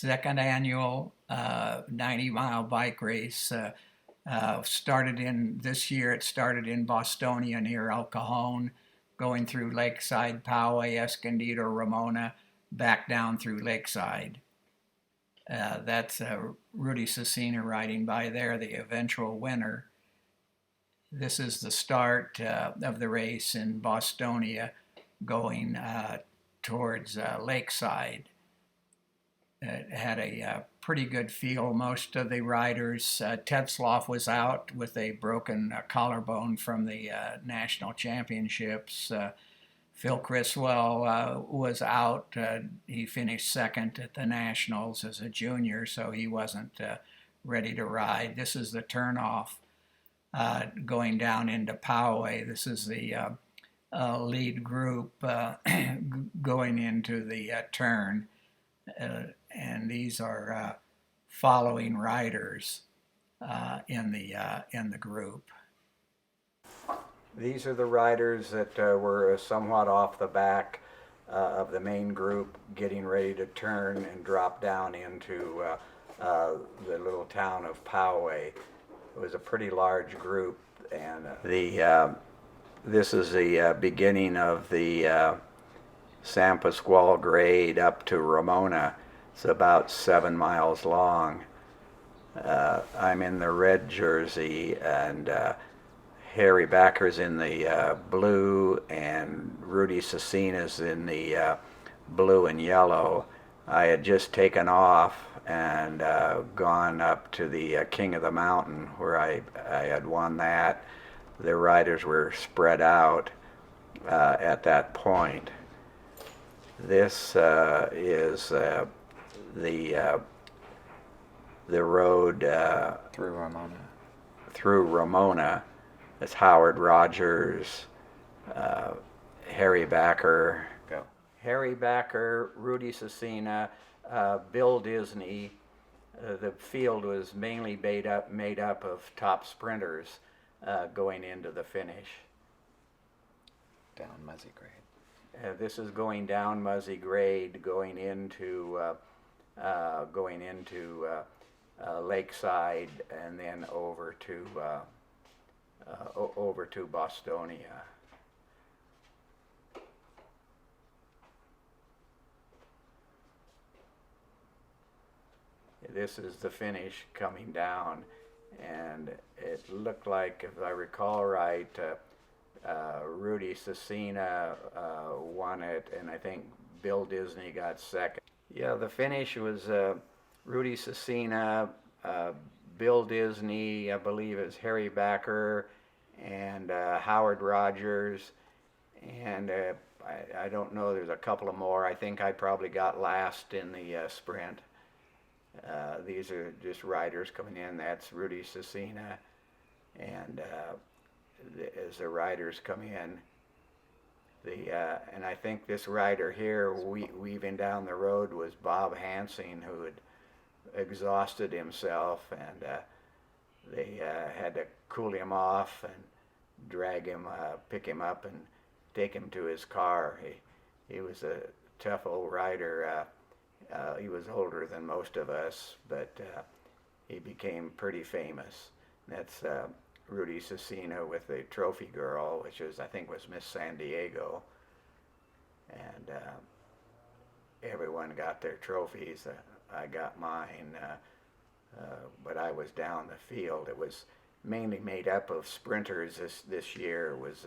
second annual 90-mile bike race. Started in this year. It started in Bostonia near El Cajon, going through Lakeside, Poway, Escondido, Ramona, back down through Lakeside. That's Rudy Cecina riding by there, the eventual winner. This is the start of the race in Bostonia, going towards Lakeside. It had a pretty good feel. Most of the riders, Tetzloff was out with a broken collarbone from the national championships. Phil Criswell was out. He finished second at the nationals as a junior, so he wasn't ready to ride. This is the turnoff going down into Poway. This is the lead group going into the turn. And these are following riders in the group. These are the riders that were somewhat off the back of the main group, getting ready to turn and drop down into the little town of Poway. It was a pretty large group, and this is the beginning of the San Pasqual grade up to Ramona. It's about 7 miles long. I'm in the red jersey, and Harry Backer's in the blue, and Rudy Cecina's in the blue and yellow. I had just taken off and gone up to the King of the Mountain, where I had won that. The riders were spread out at that point. This is the road through Ramona. It's Howard Rogers, Harry Backer. Go. Harry Backer, Rudy Cecina, Bill Disney. The field was mainly made up of top sprinters going into the finish. Down Muzzy Grade. This is going down Muzzy Grade, going into Lakeside, and then over to Bostonia. This is the finish coming down, and it looked like, if I recall right, Rudy Cecina won it, and I think Bill Disney got second. Yeah, the finish was Rudy Cecina, Bill Disney, I believe it was Harry Backer, and Howard Rogers, and I don't know, there's a couple of more. I think I probably got last in the sprint. These are just riders coming in. That's Rudy Cecina, and as the riders come in, and I think this rider here weaving down the road was Bob Hansing, who had exhausted himself, and they had to cool him off and drag him, pick him up and take him to his car. He was a tough old rider. He was older than most of us, but he became pretty famous. That's Rudy Cecina with the trophy girl, which I think was Miss San Diego, and everyone got their trophies. I got mine, but I was down the field. It was mainly made up of sprinters. This year was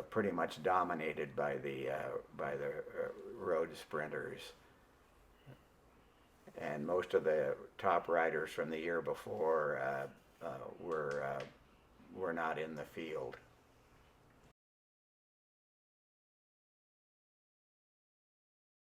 pretty much dominated by the road sprinters, and most of the top riders from the year before were not in the field.